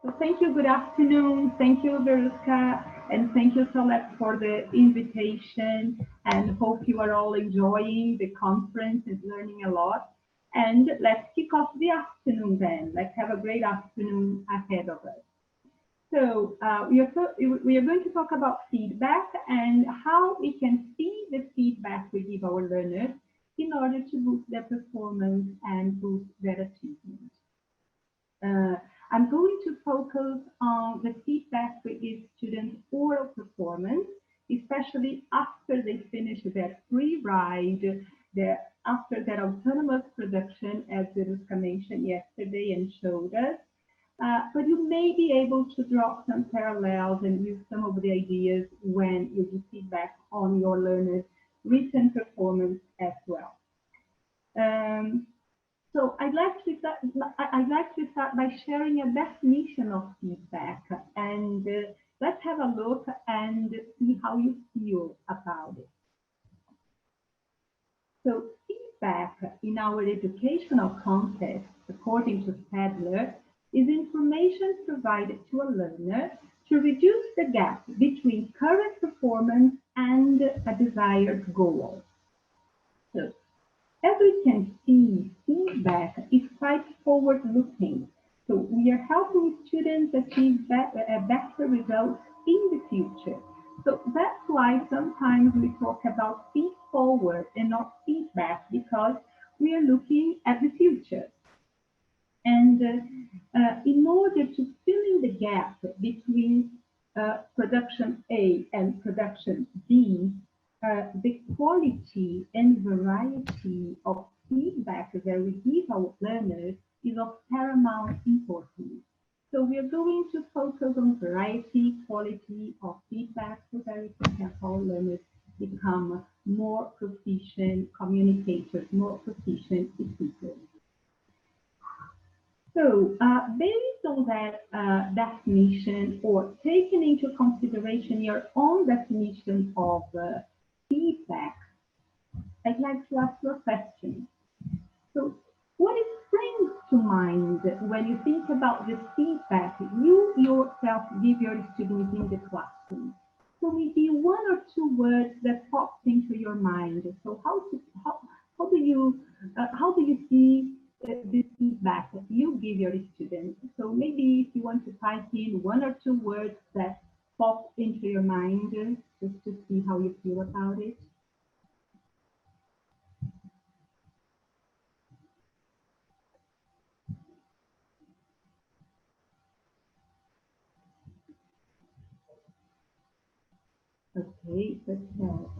So thank you, good afternoon. Thank you, Veruska, and thank you, Lep, for the invitation, and hope you are all enjoying the conference and learning a lot. And let's kick off the afternoon then. Let's have a great afternoon ahead of us. So we are going to talk about feedback and how we can see the feedback we give our learners in order to boost their performance and boost their achievement. I'm going to focus on the feedback we give students' oral performance, especially after they finish their free ride, after their autonomous production, as Veruska mentioned yesterday and showed us. But you may be able to draw some parallels and use some of the ideas when you give feedback on your learners' written performance as well. So I'd like to start by sharing a definition of feedback, and let's have a look and see how you feel about it. So feedback in our educational context, according to Stadler, is information provided to a learner to reduce the gap between current performance and a desired goal. So, as we can see, feedback is quite forward-looking. So we are helping students achieve better results in the future. So that's why sometimes we talk about feed forward and not feedback, because we are looking at the future. And in order to fill in the gap between production A and production B, the quality and variety of feedback that we give our learners is of paramount importance. So we are going to focus on variety, quality of feedback so that we can help our learners become more proficient communicators, more proficient speakers. So based on that definition, or taking into consideration your own definition of feedback, I'd like to ask you a question. So what springs to mind when you think about the feedback you yourself give your students in the classroom? So maybe one or two words that popped into your mind. So how do you see this feedback that you give your students? So maybe if you want to type in one or two words that pop into your mind, just to see how you feel about it. Okay, let's go.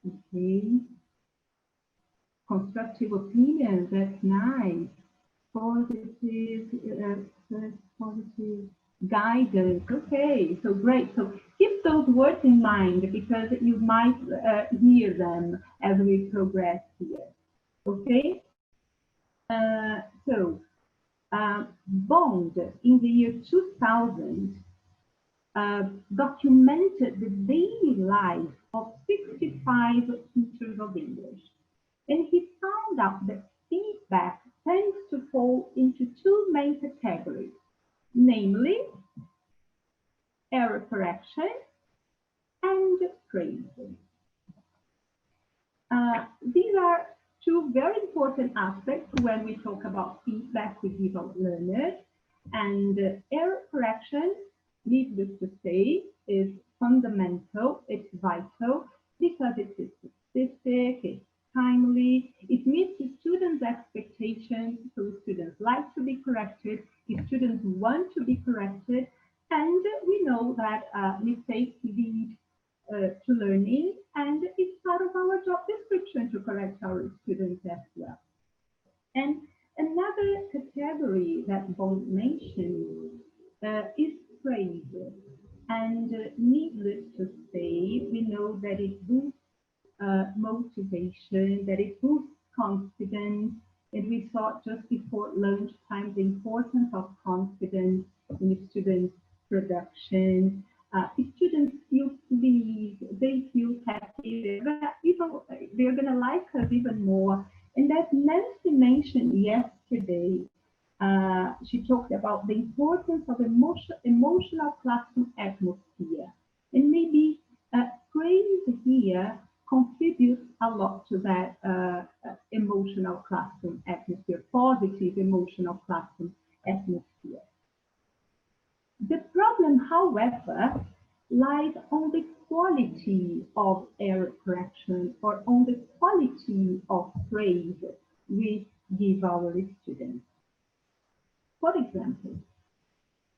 Okay. Constructive opinions, that's nice. Positive, positive guidance. Okay, so great. So keep those words in mind, because you might hear them as we progress here. Okay. Bond in the year 2000 documented the daily life of 65 teachers of English. And he found out that feedback tends to fall into two main categories, namely error correction and praise. These are two very important aspects when we talk about feedback we give our learners. And error correction, needless to say, is fundamental, it's vital, because it's specific, it's timely, it meets the students' expectations, so students like to be corrected, if students want to be corrected, and we know that mistakes lead to learning, and it's part of our job description to correct our students as well. And another category that Bond mentioned is praise. And needless to say, we know that it boosts motivation, that it boosts confidence, and we saw just before lunchtime the importance of confidence in students' production. If students feel pleased, they feel happy, they're going to like us even more, And as Nancy mentioned yesterday, she talked about the importance of emotional classroom atmosphere. And maybe praise here contributes a lot to that emotional classroom atmosphere, positive emotional classroom atmosphere. The problem, however, lies on the quality of error correction or on the quality of praise we give our students. For example,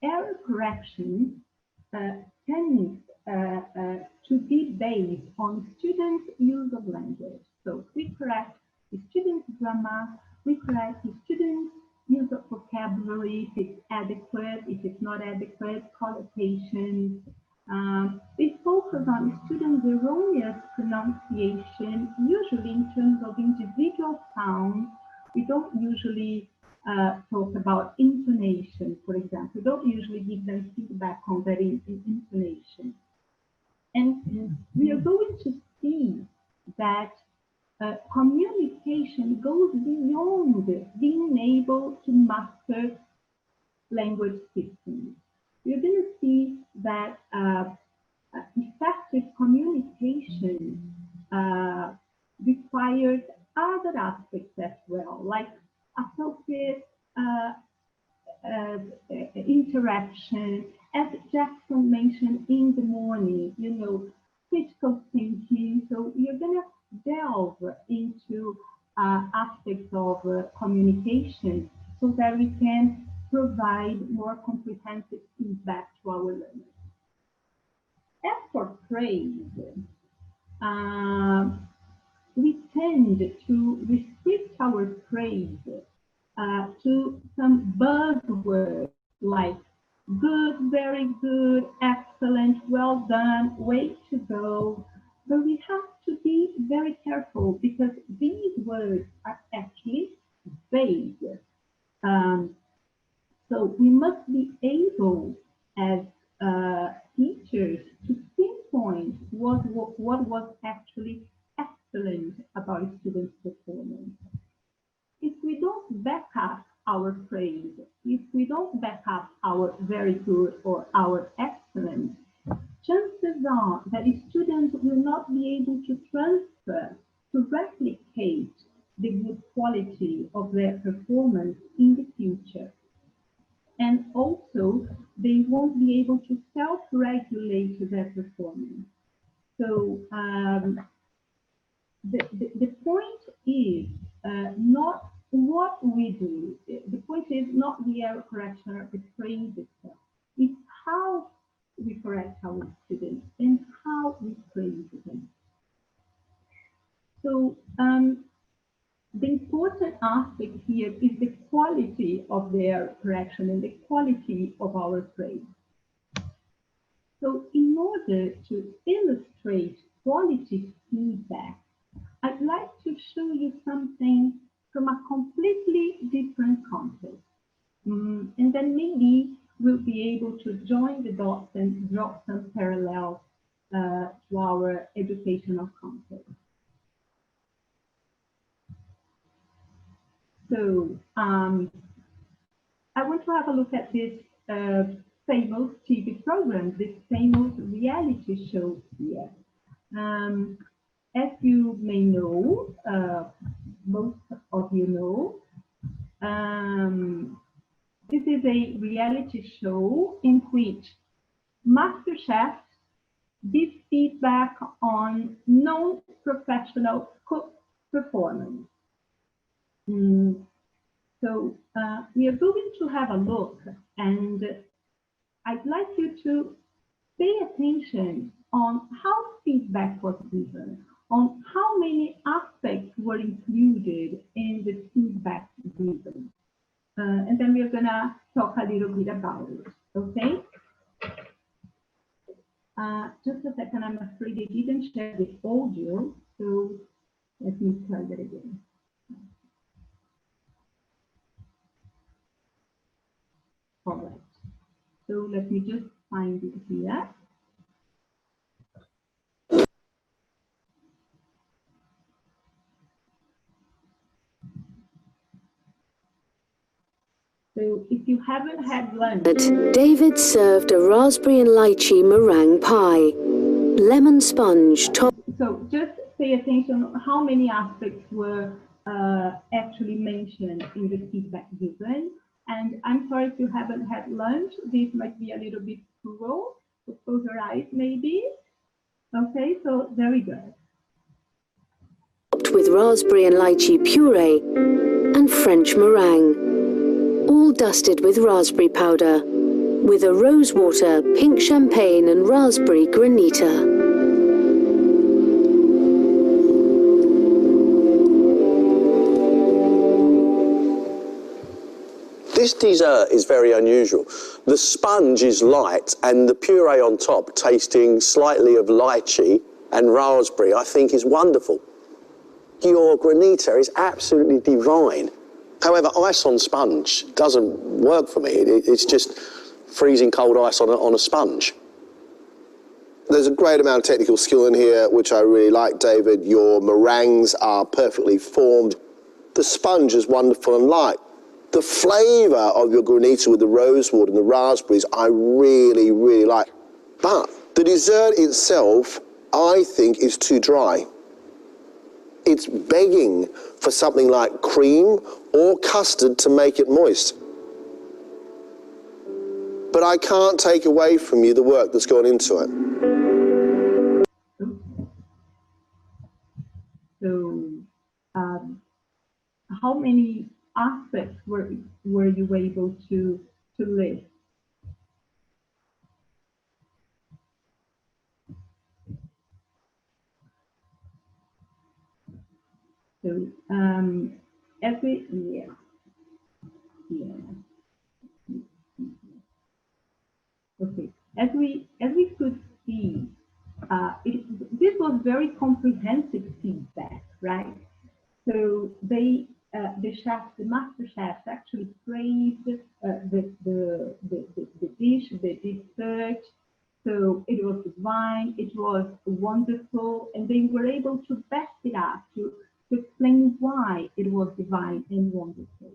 error correction tends to be based on students' use of language. So we correct the students' grammar, we correct the students' use of vocabulary, if it's adequate, if it's not adequate, connotations. We focus on students' erroneous pronunciation, usually in terms of individual sounds. We don't usually talk about intonation, for example. We don't usually give them feedback on their intonation. And we are going to see that communication goes beyond being able to master language systems. We're going to see that effective communication requires other aspects as well, like appropriate interaction, as Jackson mentioned in the morning, you know, critical thinking. So you're going to delve into aspects of communication so that we can provide more comprehensive feedback to our learners. As for praise, we tend to restrict our praise to some buzzwords like good, very good, excellent, well done, way to go. But we have to be very careful because these words are actually vague. So we must be able as teachers to pinpoint what was actually excellent about a student's performance. If we don't back up our praise, if we don't back up our very good or our excellent, chances are that students will not be able to transfer, to replicate the good quality of their performance in the future. And also, they won't be able to self-regulate their performance. So the point is not what we do. The point is not the error correction or the praise itself. It's how we correct our students and how we praise them. So the important aspect here is the quality of their correction and the quality of our praise. So in order to illustrate quality feedback, I'd like to show you something from a completely different context. And then maybe we'll be able to join the dots and draw some parallels to our educational context. So I want to have a look at this famous TV program, this famous reality show here. As you may know, most of you know, this is a reality show in which Masterchef gives feedback on non-professional cook performance. So we are going to have a look, and I'd like you to pay attention on how feedback was given, on how many aspects were included in the feedback given. And then we're gonna talk a little bit about it, okay? Just a second, I'm afraid they didn't share the audio, so let me try that again. All right, so let me just find it here. So if you haven't had lunch... David served a raspberry and lychee meringue pie. Lemon sponge top. So just pay attention how many aspects were actually mentioned in the feedback given. And I'm sorry if you haven't had lunch. This might be a little bit cruel. So close your eyes maybe. Okay, so very good. Topped with raspberry and lychee puree and French meringue. All dusted with raspberry powder, with a rosewater, pink champagne and raspberry granita. This dessert is very unusual. The sponge is light and the puree on top tasting slightly of lychee and raspberry, I think is wonderful. Your granita is absolutely divine. However, ice on sponge doesn't work for me. It's just freezing cold ice on a sponge. There's a great amount of technical skill in here, which I really like, David. Your meringues are perfectly formed. The sponge is wonderful and light. The flavour of your granita with the rosewood and the raspberries, I really, really like. But the dessert itself, I think, is too dry. It's begging for something like cream or custard to make it moist. But I can't take away from you the work that's gone into it. So, how many aspects were you able to list? So, okay, as we could see, this was very comprehensive feedback, right? So they, the Masterchef actually praised the dish, the dessert. So it was divine, it was wonderful, and they were able to back it up to explain why it was divine and wonderful.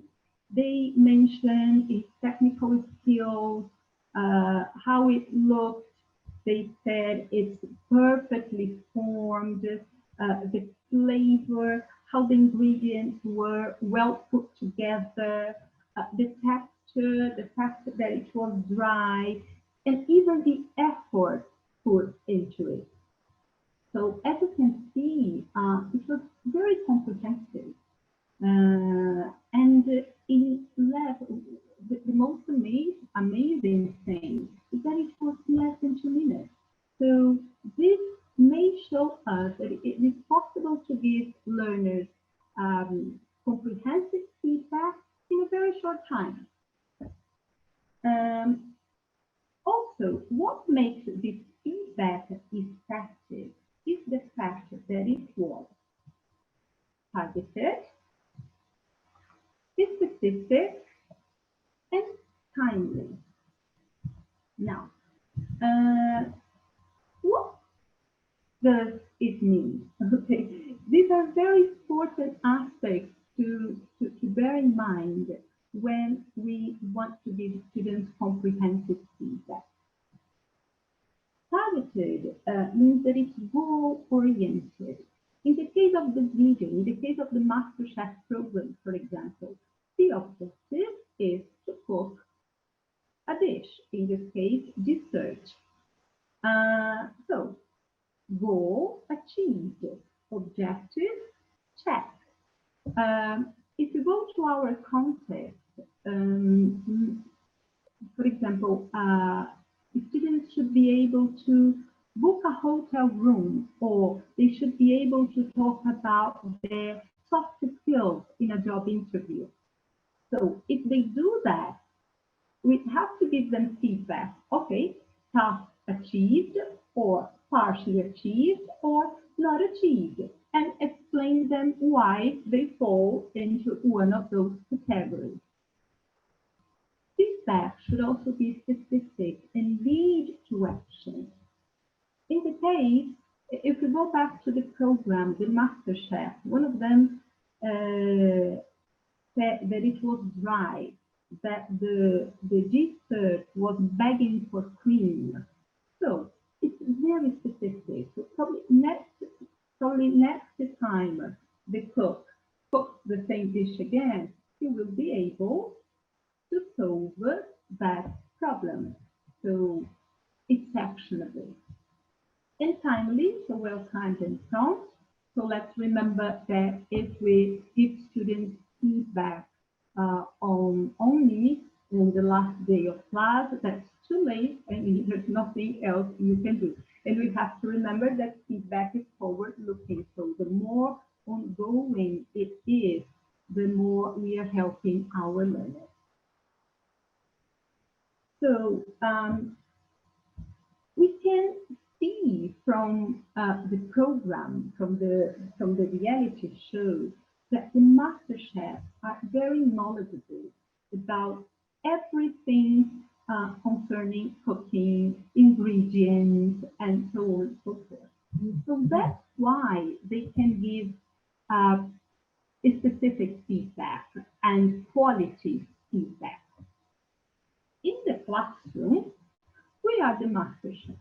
They mentioned its technical skills, how it looked. They said it's perfectly formed, the flavor, how the ingredients were well put together, the texture, the fact that it was dry, and even the effort put into it. So as you can see, it was very comprehensive. And in Lep, the most amazing thing is that it was less than 2 minutes. So this may show us that it is possible to give learners comprehensive feedback in a very short time. Also, what makes this feedback effective is the fact that it was targeted, specific, and timely. Now, what does it mean? Okay, these are very important aspects to bear in mind when we want to give students comprehensive feedback. Targeted means that it's goal-oriented. In the case of the video, in the case of the Masterchef program, for example, the objective is to cook a dish, in this case, dessert. So, goal achieved, objective check. If you go to our context, for example, students should be able to book a hotel room, or they should be able to talk about their soft skills in a job interview. So if they do that, we have to give them feedback. Okay, task achieved, or partially achieved, or not achieved, and explain them why they fall into one of those categories. Feedback should also be specific and lead to action. In the case, if we go back to the program, the Masterchef, one of them said that it was dry. that the G-cert was begging for cream. So it's very specific. So probably next time the cook cooks the same dish again, you will be able to solve that problem. So it's actionable. And timely, so well-timed and prompt. So let's remember that if we give students feedback on only on the last day of class, that's too late and there's nothing else you can do. And we have to remember that feedback is forward-looking. So the more ongoing it is, the more we are helping our learners. So we can see from the program, from the reality shows, that the Masterchef are very knowledgeable about everything concerning cooking, ingredients, and so on and so forth. So that's why they can give specific feedback and quality feedback. In the classroom, we are the Masterchef.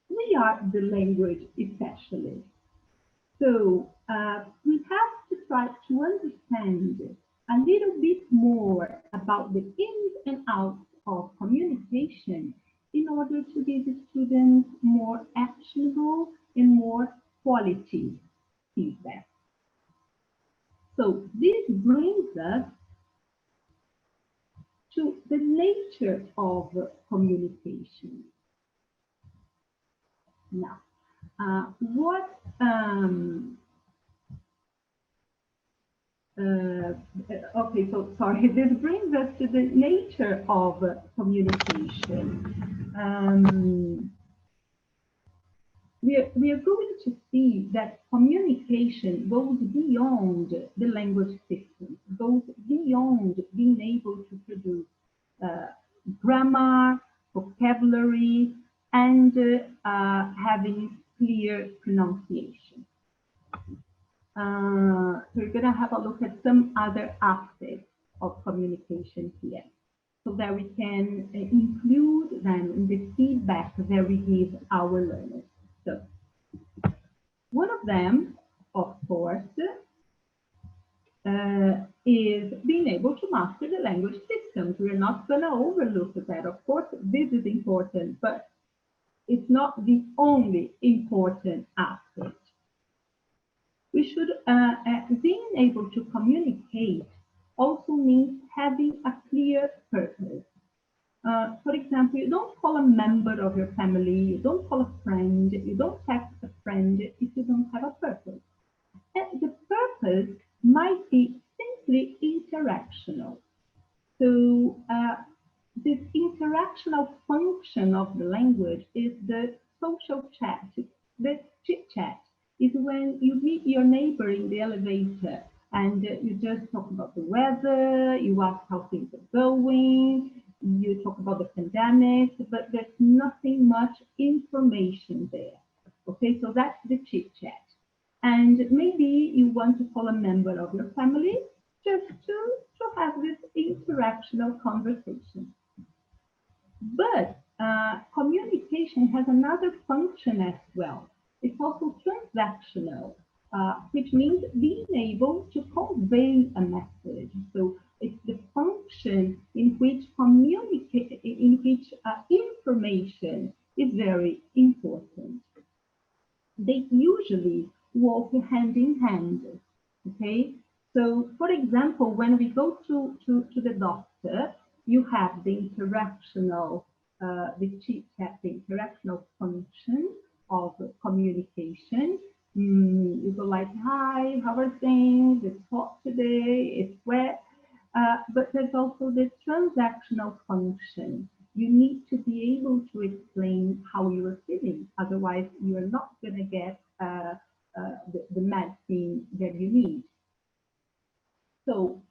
We are the language specialists. So we have to try to understand a little bit more about the ins and outs of communication in order to give the students more actionable and more quality feedback. So this brings us to the nature of communication. Now, okay, so sorry, this brings us to the nature of communication. We are going to see that communication goes beyond the language system, goes beyond being able to produce grammar, vocabulary, and having clear pronunciation. So we're going to have a look at some other aspects of communication here, so that we can include them in the feedback that we give our learners. So one of them, of course, is being able to master the language systems. We're not going to overlook that. Of course, this is important, but it's not the only important aspect. We should, being able to communicate also means having a clear purpose. For example, you don't call a member of your family, you don't call a friend, you don't text a friend if you don't have a purpose. And the purpose might be simply interactional. So this interactional function of the language is the social chat, the chit chat. Is when you meet your neighbor in the elevator and you just talk about the weather, you ask how things are going, you talk about the pandemic, but there's nothing much information there. Okay, so that's the chit chat. And maybe you want to call a member of your family just to have this interactional conversation. But communication has another function as well. It's also transactional, which means being able to convey a message. So it's the function in which information is very important. They usually walk hand in hand. Okay. So, for example, when we go to the doctor, you have the interactional, the chit chat, the interactional function of communication. You go like, hi, how are things? It's hot today, it's wet. But there's also the transactional function. You need to be able to explain how you are feeling. Otherwise, you are not going to get the medicine that you need. So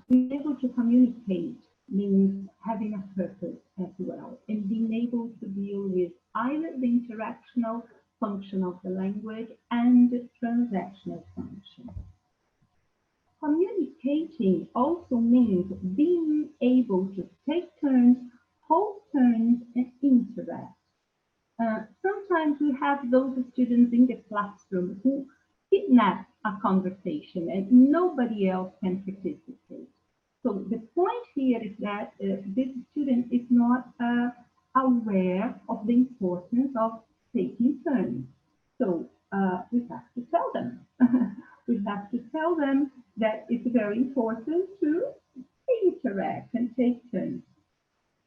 being able to communicate means having a purpose as well, and being able to deal with either the interactional function of the language and the transactional function. Communicating also means being able to take turns, hold turns, and interact. Sometimes we have those students in the classroom who kidnap a conversation and nobody else can participate. So the point here is that this student is not aware of the importance of taking turns. So we have to tell them. We have to tell them that it's very important to interact and take turns.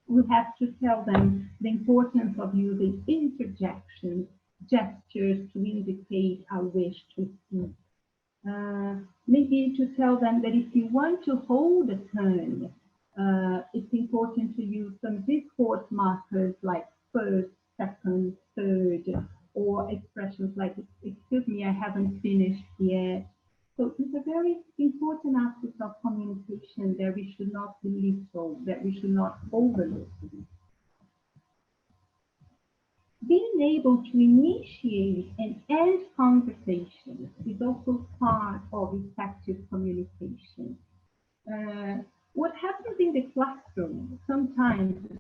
We have to tell them the importance of using interjections, gestures to indicate our wish to speak. Maybe to tell them that if you want to hold a turn, it's important to use some discourse markers like first, second, third, or expressions like, excuse me, I haven't finished yet. So it's a very important aspect of communication that we should not belittle, that we should not overlook. Being able to initiate and end conversations is also part of effective communication. What happens in the classroom sometimes is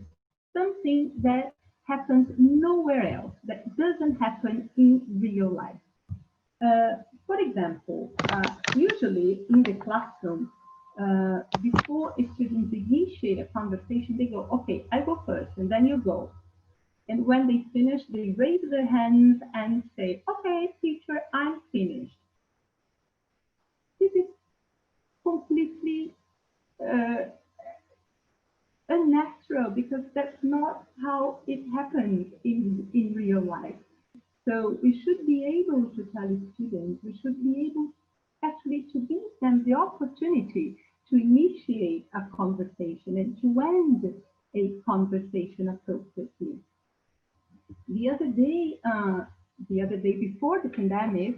something that happens nowhere else, that doesn't happen in real life. For example, usually in the classroom, before students initiate a conversation, they go, okay, I go first, and then you go. And when they finish, they raise their hands and say, okay, teacher, I'm finished. This is completely unnatural because that's not how it happens in real life. So we should be able to tell students, we should be able actually to give them the opportunity to initiate a conversation and to end a conversation appropriately. The other day before the pandemic,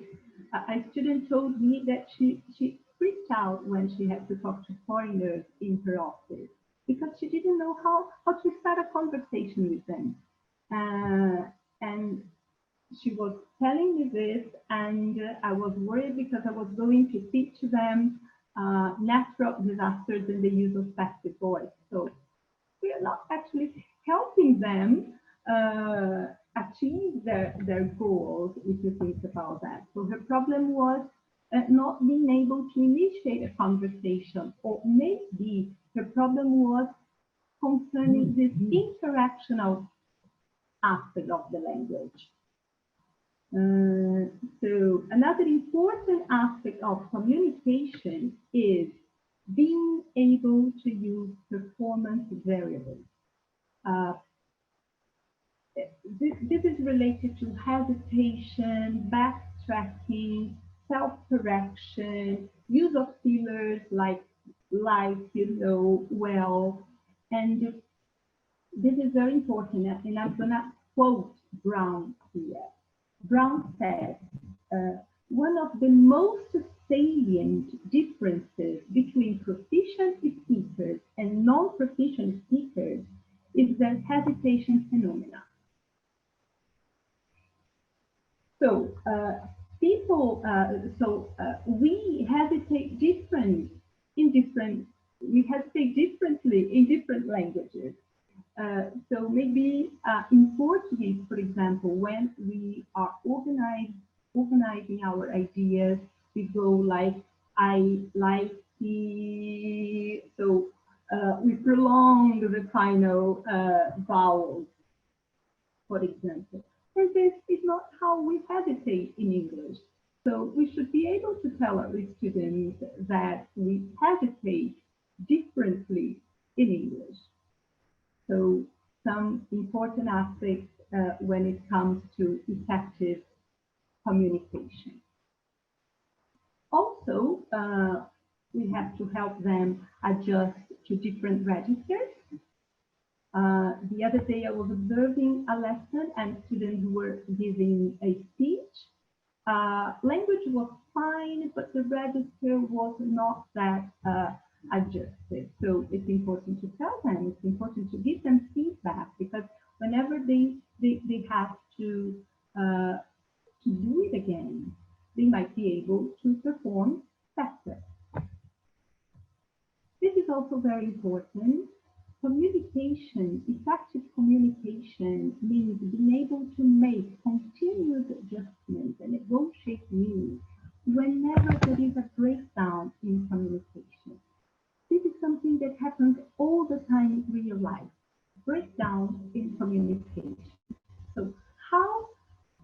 a student told me that she freaked out when she had to talk to foreigners in her office because she didn't know how to start a conversation with them. And she was telling me this, and I was worried because I was going to teach them natural disasters and the use of passive voice. So we are not actually helping them achieve their goals, if you think about that. So her problem was not being able to initiate a conversation, or maybe her problem was concerning this interactional aspect of the language. So another important aspect of communication is being able to use performance variables. This is related to hesitation, backtracking, self-correction, use of fillers like, well, and this is very important, and I'm gonna quote Brown here. Brown said, one of the most salient differences between proficient speakers and non-proficient speakers is their hesitation phenomena. So we hesitate differently in different languages. So maybe in Portuguese, for example, when we are organizing our ideas, we go like, I like the, so we prolong the final vowels, for example. And this is not how we hesitate in English. So we should be able to tell our students that we hesitate differently in English. So some important aspects when it comes to effective communication. Also, we have to help them adjust to different registers. The other day I was observing a lesson and students were giving a speech. Language was fine, but the register was not that adjusted. So it's important to tell them, it's important to give them feedback, because whenever they have to do it again, they might be able to perform better. is also very important. Communication, effective communication, means being able to make continuous adjustments and negotiate needs whenever there is a breakdown in communication. This is something that happens all the time in real life, breakdowns in communication. So how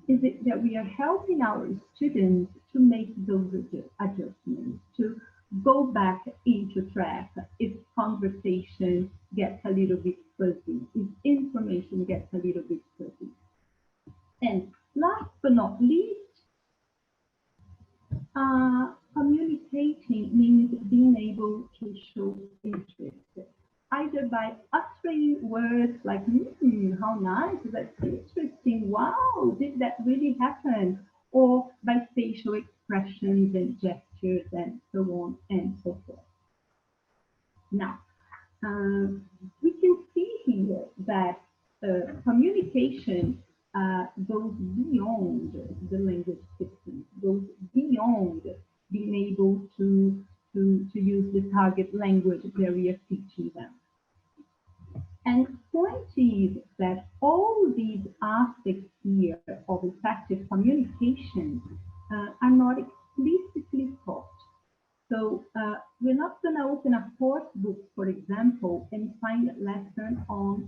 is it that we are helping our students to make those adjustments, to go back into track if conversation gets a little bit fuzzy, if information gets a little bit fuzzy? And last but not least, communicating means being able to show interest, either by uttering words like, how nice, that's interesting, wow, did that really happen? Or by facial expressions and gestures and so on and so forth. Now, we can see here that communication goes beyond the language system, goes beyond being able to use the target language that we are teaching them. And the point is that all these aspects here of effective communication are not explicitly taught. So we're not going to open a course book, for example, and find a lesson on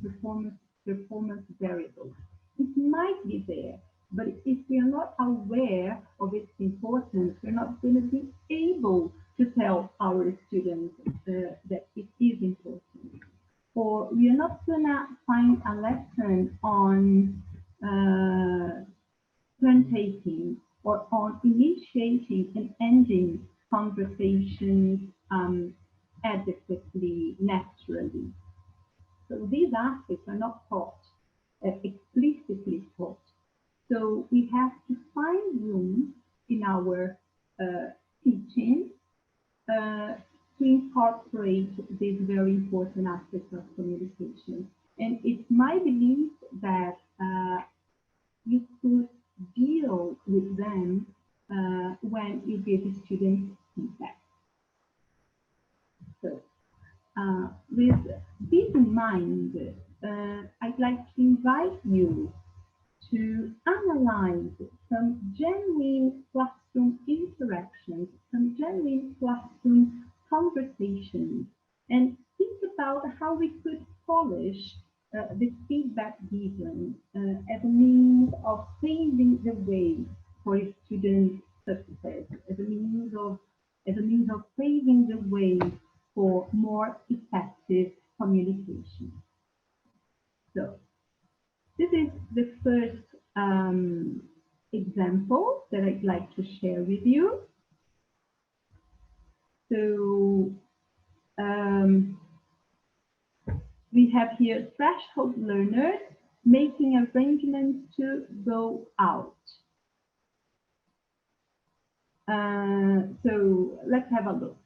performance variables. It might be there, but if we are not aware of its importance, we're not going to be able to tell our students that it is important. Or we are not going to find a lesson on turn taking or on initiating and ending conversations adequately, naturally. So these aspects are not taught, explicitly taught. So we have to find room in our teaching to incorporate these very important aspects of communication. And it's my belief that you could deal with them when you give students feedback. So with this in mind, I'd like to invite you to analyze some genuine classroom interactions, some genuine classroom conversations, and think about how we could polish the feedback given as a means of paving the way for student success, as a means of paving the way for more effective communication. So this is the first example that I'd like to share with you. So we have here threshold learners making arrangements to go out. So let's have a look.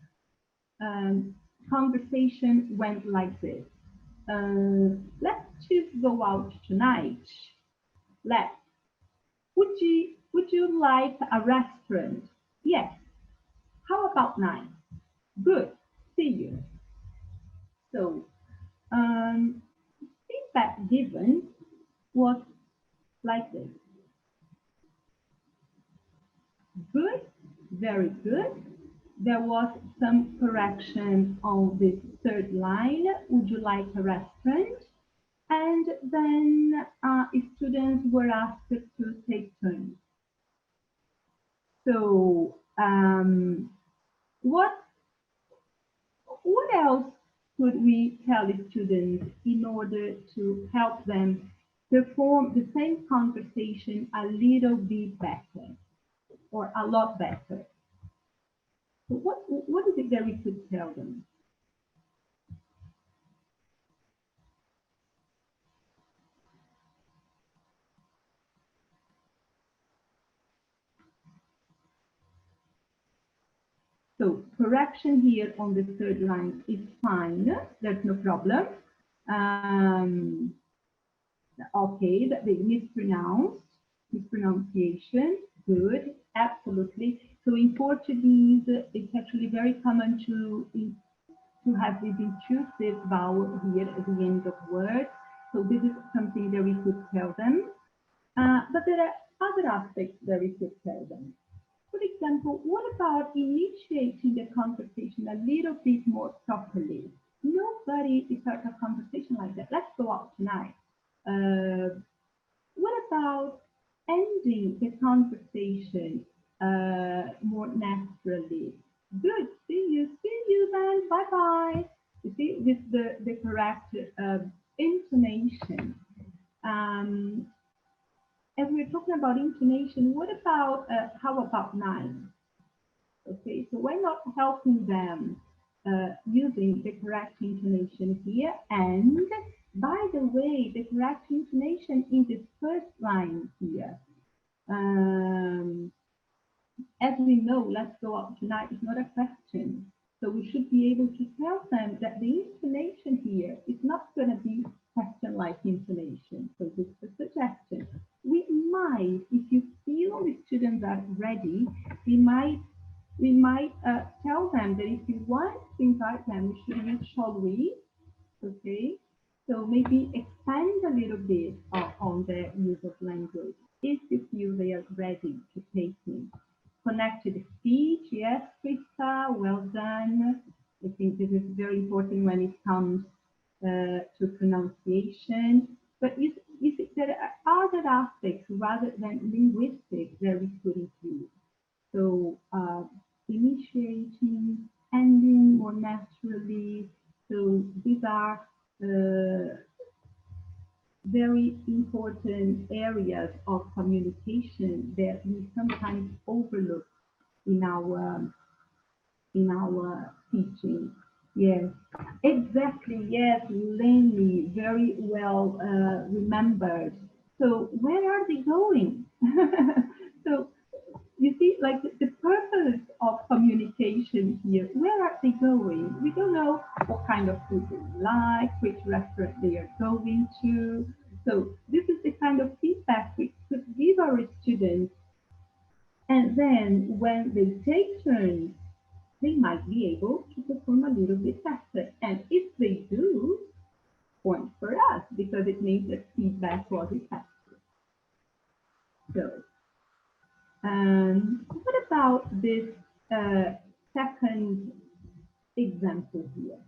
Conversation went like this. Let's just go out tonight. Let's. Would you like a restaurant? Yes. How about 9? Good. See you. So feedback given was like this. Good. Very good. There was some correction on this third line. Would you like a restaurant? And then students were asked to take turns. So what else could we tell the students in order to help them perform the same conversation a little bit better or a lot better? So what is it that we could tell them? So correction here on the third line is fine. There's no problem. Okay, that they mispronunciation. Good, absolutely. So in Portuguese, it's actually very common to to have this intrusive vowel here at the end of words. So this is something that we could tell them. But there are other aspects that we could tell them. For example, what about initiating the conversation a little bit more properly? Nobody starts a conversation like that. Let's go out tonight. What about ending the conversation more naturally? Good, see you then, bye-bye. You see, with the correct intonation. As we're talking about intonation, what about, how about nine? Okay, so why not helping them using the correct intonation here? And by the way, the correct intonation in this first line here. As we know, let's go out tonight is not a question. So we should be able to tell them that the intonation here is not going to be question-like intonation. So this is a suggestion. We might, if you feel the students are ready, we might tell them that if you want to invite them, we should use shall we, okay? So maybe expand a little bit on the use of language if you feel they are ready to take in. Connected speech, yes, Krista, well done. I think this is very important when it comes to pronunciation. But you see, there are other aspects rather than linguistic that we could include. So initiating, ending more naturally. So these are very important areas of communication that we sometimes overlook in our teaching. Yes, exactly. Yes, Lenny, very well remembered. So where are they going? So you see, like the purpose of communication here, where are they going? We don't know what kind of food they like, which restaurant they are going to. So this is the kind of feedback we could give our students. And then when they take turns, they might be able to perform a little bit better. And if they do, point for us, because it means that feedback was effective. So, what about this second example here?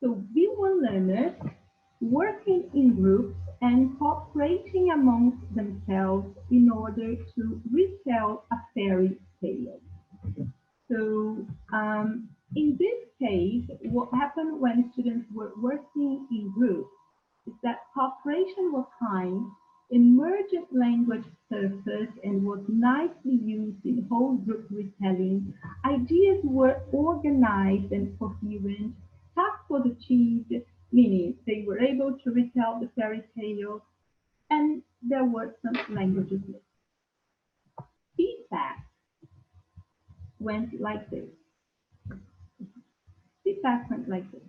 So B1 learners working in groups and cooperating amongst themselves in order to retell a fairy tale. So in this case, what happened when students were working in groups is that cooperation was high, emergent language surfaced and was nicely used in whole group retelling. Ideas were organized and coherent. Task was achieved, meaning they were able to retell the fairy tale, and there were some languages missed. Feedback went like this. Feedback went like this.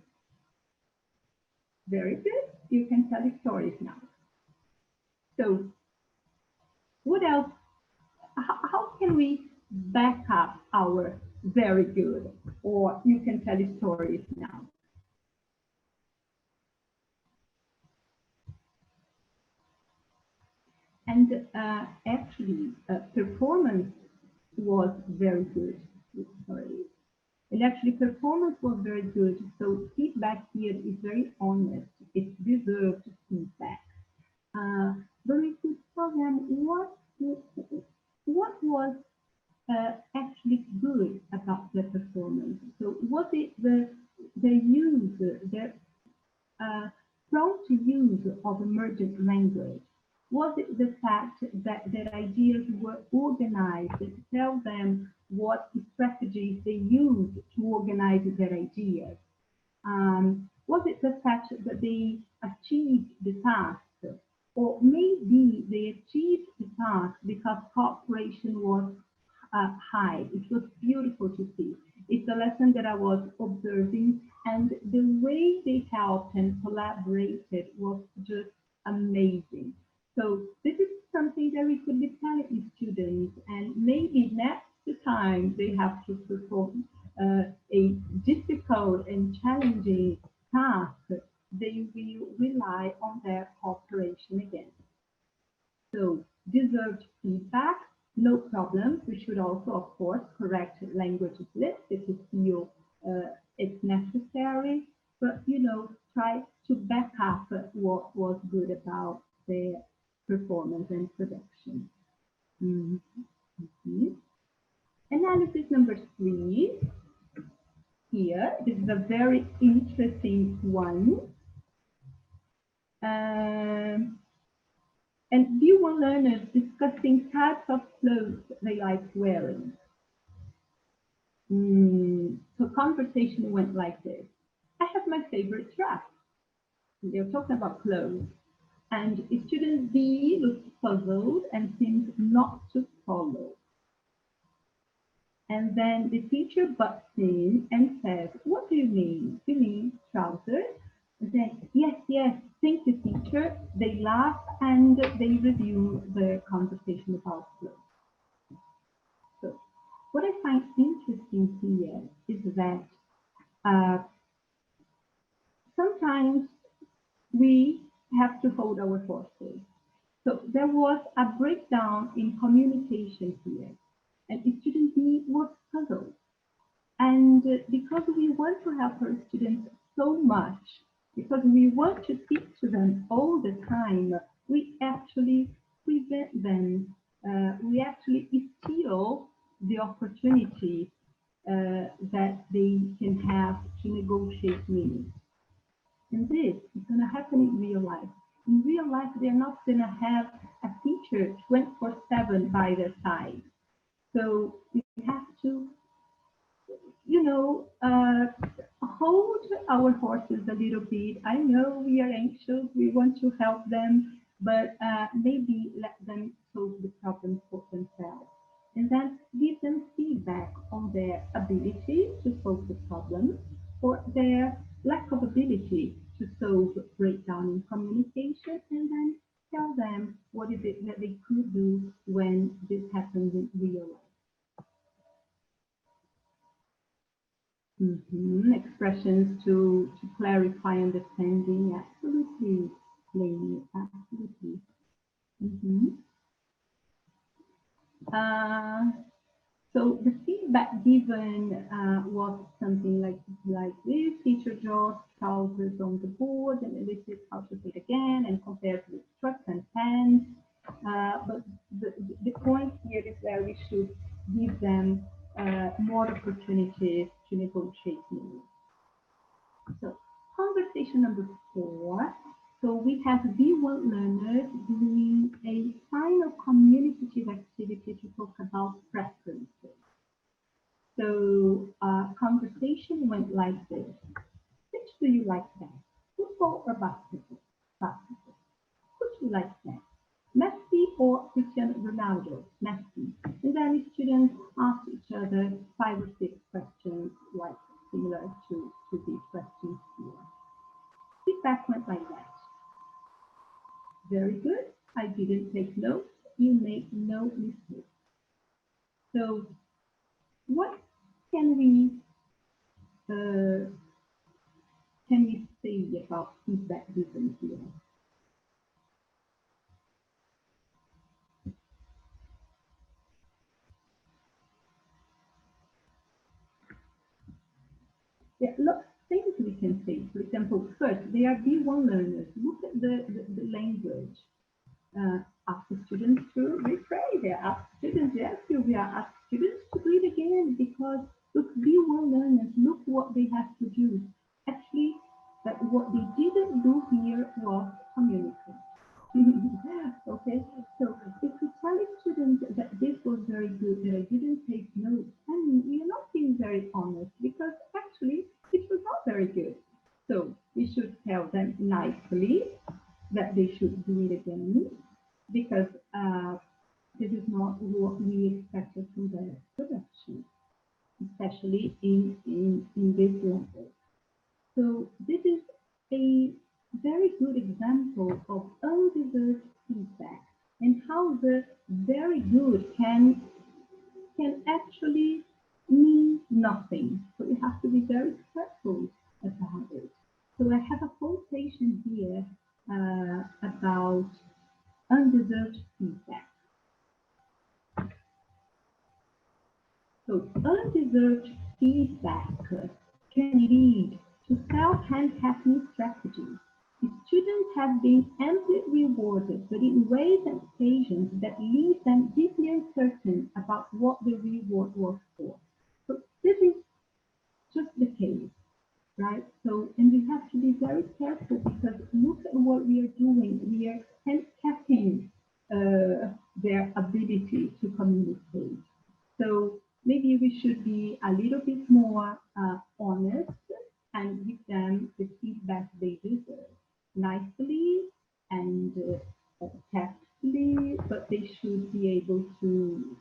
Very good. You can tell the stories now. So what else? How can we back up our very good? Or you can tell the stories now. And actually, performance was very good. Sorry. And actually, performance was very good. So feedback here is very honest. It deserved feedback. But we could tell them what was actually good about the performance. So was it the use, the prompt use of emergent language? Was it the fact that their ideas were organized to tell them what strategies they used to organize their ideas? Was it the fact that they achieved the task? Or maybe they achieved the task because cooperation was high. It was beautiful to see. It's a lesson that I was observing, and the way they helped and collaborated was just amazing. So this is something that we could be telling students, and maybe next time they have to perform a difficult and challenging task, they will rely on their cooperation again. So deserved feedback, no problem. We should also, of course, correct language slips if you feel it's necessary, but try to back up what was good about their performance and production. Analysis number 3. Here, this is a very interesting one. And B1 learners discussing types of clothes they like wearing. So conversation went like this. I have my favorite dress. They're talking about clothes. And student B looks puzzled and seems not to follow. And then the teacher butts in and says, what do you mean? Do you mean trousers? And then, yes, thank you, teacher. They laugh and they resume the conversation about clothes. So what I find interesting here is that sometimes we have to hold our horses. So there was a breakdown in communication here, and student B was puzzled. And because we want to help our students so much, because we want to speak to them all the time, we actually prevent them, we actually steal the opportunity that they can have to negotiate meanings. And this is going to happen in real life. In real life, they're not going to have a teacher 24/7 by their side. So we have to, hold our horses a little bit. I know we are anxious, we want to help them, but maybe let them solve the problem for themselves. And then give them feedback on their ability to solve the problem or their lack of ability to solve breakdown in communication, and then tell them what is it that they could do when this happens in real life. Expressions to clarify understanding, absolutely, Lainey, absolutely. So the feedback given was something like this. Teacher draws trousers on the board and elicits how to say it again and compares with trucks and pens. But the point here is that we should give them more opportunities to negotiate needs. So conversation number 4. So we have B1 learners doing a final communicative activity to talk about preferences. So conversation went like this. Which do you like best? Football or basketball? Basketball. Who do you like best? Messi or Cristiano Ronaldo? Messi. And then students ask each other 5 or 6 questions, like similar to these questions here. Feedback went like that. Very good. I didn't take notes. You make no mistakes. So what can we say about feedback given here? Yeah, lots of things we can say. For example, first, they are B1 learners. Look at the language. Ask the students to rephrase it. Ask students, yes, we are ask students to do it again, because look, B1 learners, look what they have to do. Actually, what they didn't do here was communicate. Okay, so if you tell a student that this was very good, that I didn't take notes, and you're not being very honest, because actually it was not very good. So we should tell them nicely that they should do it again, because this is not what we expected from their production, especially in this level. So this is a very good example of undeserved feedback and how the very good can actually mean nothing. about undeserved feedback. So undeserved feedback can lead to self-handicapping strategies. The students have been amply rewarded, but in ways and occasions that leave them deeply uncertain about what the reward was for. So this is just the case, right? So, and we have to be very careful, because look at what we are doing. We are handicapping their ability to communicate. So maybe we should be a little bit more honest and give them the feedback they deserve, nicely and tactfully, but they should be able to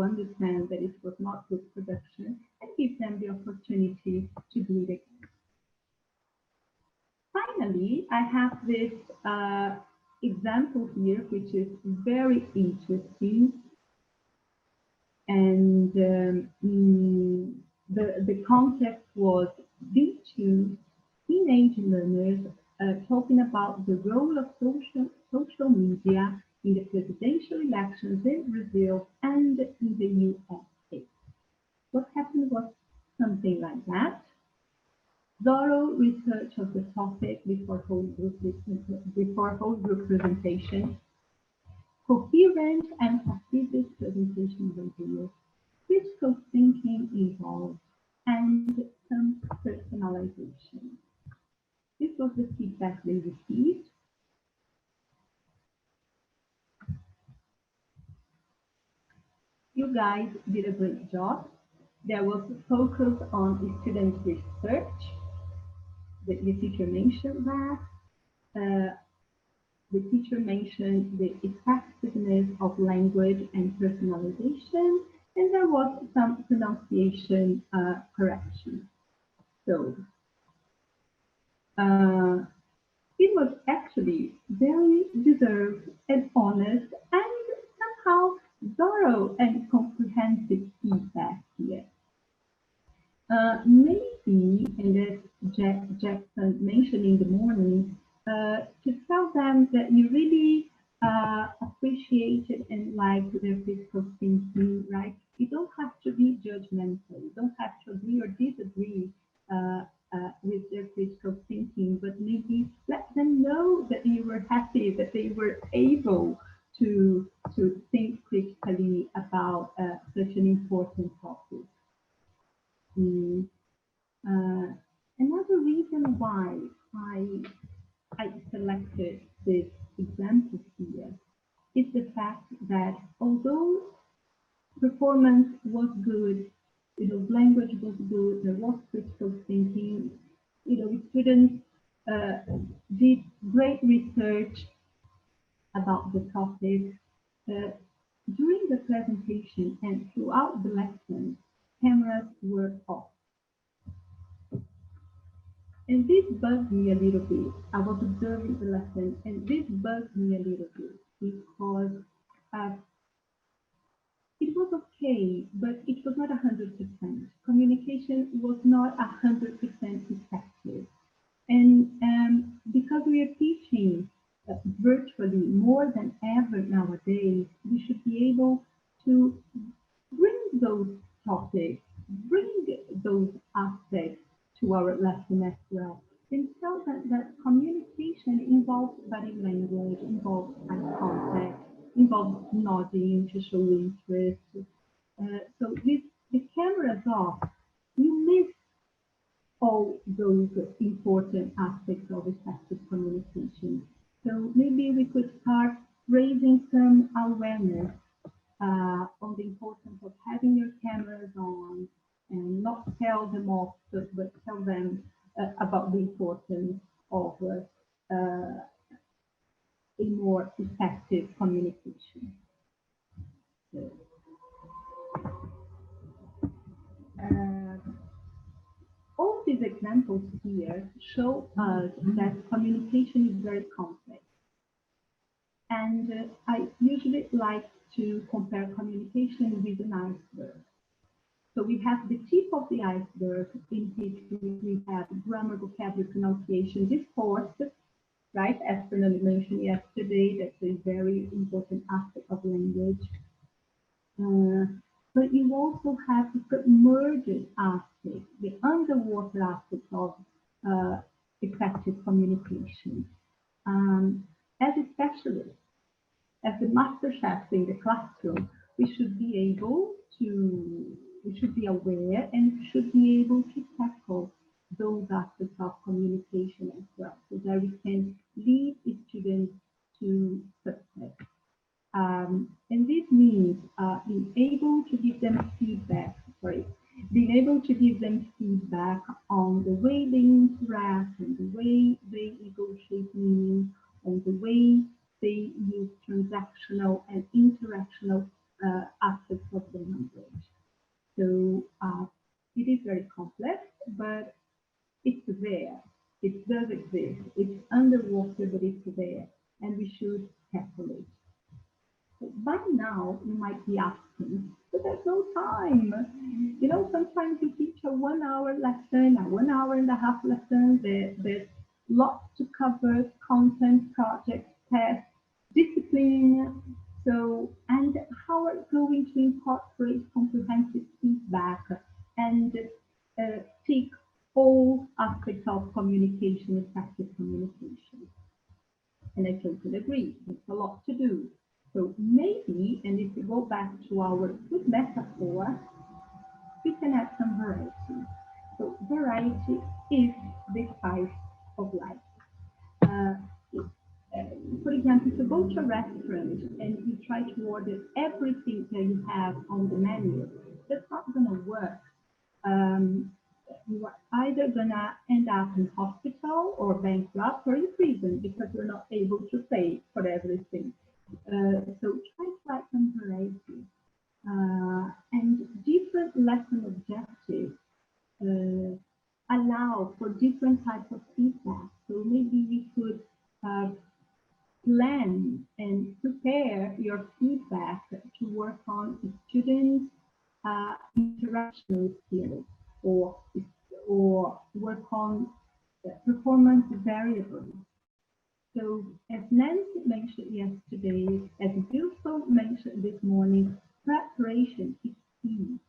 understand that it was not good production, and give them the opportunity to do it again. Finally, I have this example here, which is very interesting. And the context was these two teenage learners talking about the role of social media in the presidential elections in Brazil and in the USA. What happened was something like that. Thorough research of the topic before whole group presentation, coherent and cohesive presentation ideas, critical thinking involved, and some personalization. This was the feedback they received. You guys did a great job. There was a focus on student research. The teacher mentioned that. The teacher mentioned the effectiveness of language and personalization, and there was some pronunciation correction. So it was actually very deserved and honest, and somehow thorough and comprehensive feedback here. Maybe, and as Jackson mentioned in the morning, to tell them that you really appreciated and liked their critical thinking, right? You don't have to be judgmental. You don't have to agree or disagree with their critical thinking, but maybe let them know that you were happy that they were able to think critically about such an important topic. Another reason why I selected this example here is the fact that although performance was good, language was good, there was critical thinking, students did great research about the topic. During the presentation and throughout the lesson, cameras were off. And this bugged me a little bit. I was observing the lesson, and this bugged me a little bit because it was okay, but it was not 100%. Communication was not 100% effective. And because we are teaching virtually more than ever nowadays, we should be able to bring those topics, bring those aspects to our lesson as well. And tell them that communication involves body language, involves eye contact, involves nodding to show interest. So with the cameras off, you miss all those important aspects of effective communication. So maybe we could start raising some awareness on the importance of having your cameras on, and not tell them off, but tell them about the importance of a more effective communication. So, all these examples here show us that communication is very complex. And I usually like to compare communication with an iceberg. So we have the tip of the iceberg, in which we have grammar, vocabulary, pronunciation, discourse, right? As Fernando mentioned yesterday, that's a very important aspect of language. But you also have the submerged aspect, the underwater aspect of effective communication. As a specialist, as the Masterchef in the classroom, we should be aware and should be able to tackle those aspects of communication as well, so that we can lead students to success. And this means being able to give them feedback, on the way they interact and the way they negotiate meaning, on the way they use transactional and interactional aspects of the language. So it is very complex, but it's there. It does exist. It's underwater, but it's there, and we should tackle it. By now, you might be asking, but there's no time. You know, sometimes you teach a 1 hour lesson, a 1 hour and a half lesson. There's lots to cover, content, projects, tests, discipline. So, and how are we going to incorporate comprehensive feedback and take all aspects of communication, effective communication? And I totally agree, it's a lot to do. So maybe, and if we go back to our good metaphor, we can add some variety. So variety is the spice of life. For example, if you go to a restaurant and you try to order everything that you have on the menu, that's not going to work. You are either going to end up in hospital or bankrupt or in prison because you're not able to pay for everything. So try to add some variety and different lesson objectives allow for different types of feedback. So maybe you could plan and prepare your feedback to work on students' interactional skills or work on performance variables. So as Nancy mentioned yesterday, as Gilso mentioned this morning, preparation is key.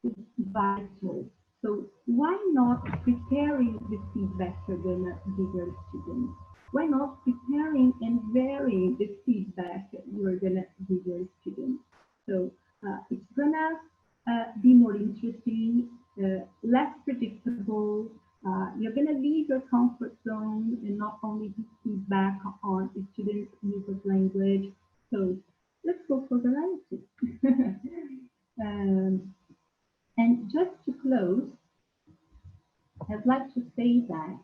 It's vital. So why not preparing the feedback you're going to give your students? Why not preparing and varying the feedback you're going to give your students? So it's going to be more interesting, less predictable. You're going to leave your comfort zone and not only give feedback on the students' use of language. So let's go for variety. And just to close, I'd like to say that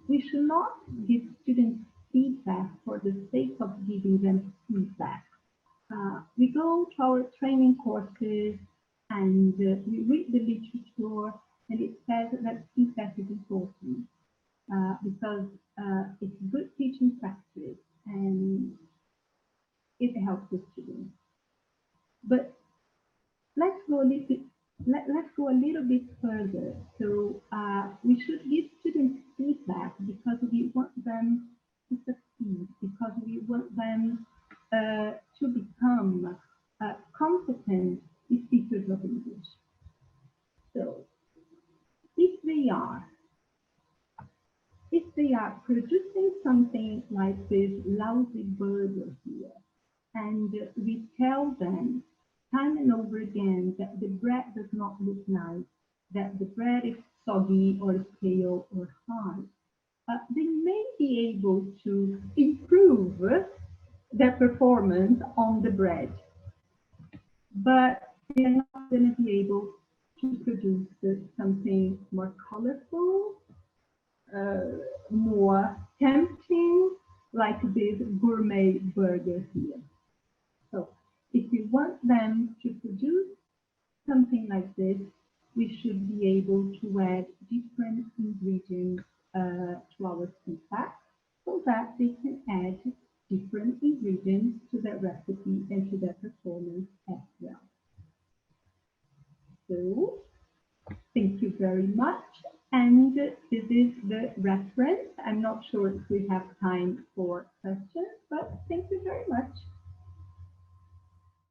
we should not give students feedback for the sake of giving them feedback. We go to our training courses and we read the literature, and it says that feedback is important because it's good teaching practice and it helps the students. But let's go a little bit further. So we should give students feedback because we want them to succeed, because we want them to become competent speakers of English. So if they are producing something like this lousy burger here, and we tell them time and over again that the bread does not look nice, that the bread is soggy or stale or hard, they may be able to improve their performance on the bread, but they're not going to be able to produce something more colorful, more tempting, like this gourmet burger here. So if we want them to produce something like this, we should be able to add different ingredients to our feedback so that they can add different ingredients to their recipe and to their performance as well. So Thank you very much. And this is the reference. I'm not sure if we have time for questions, but thank you very much.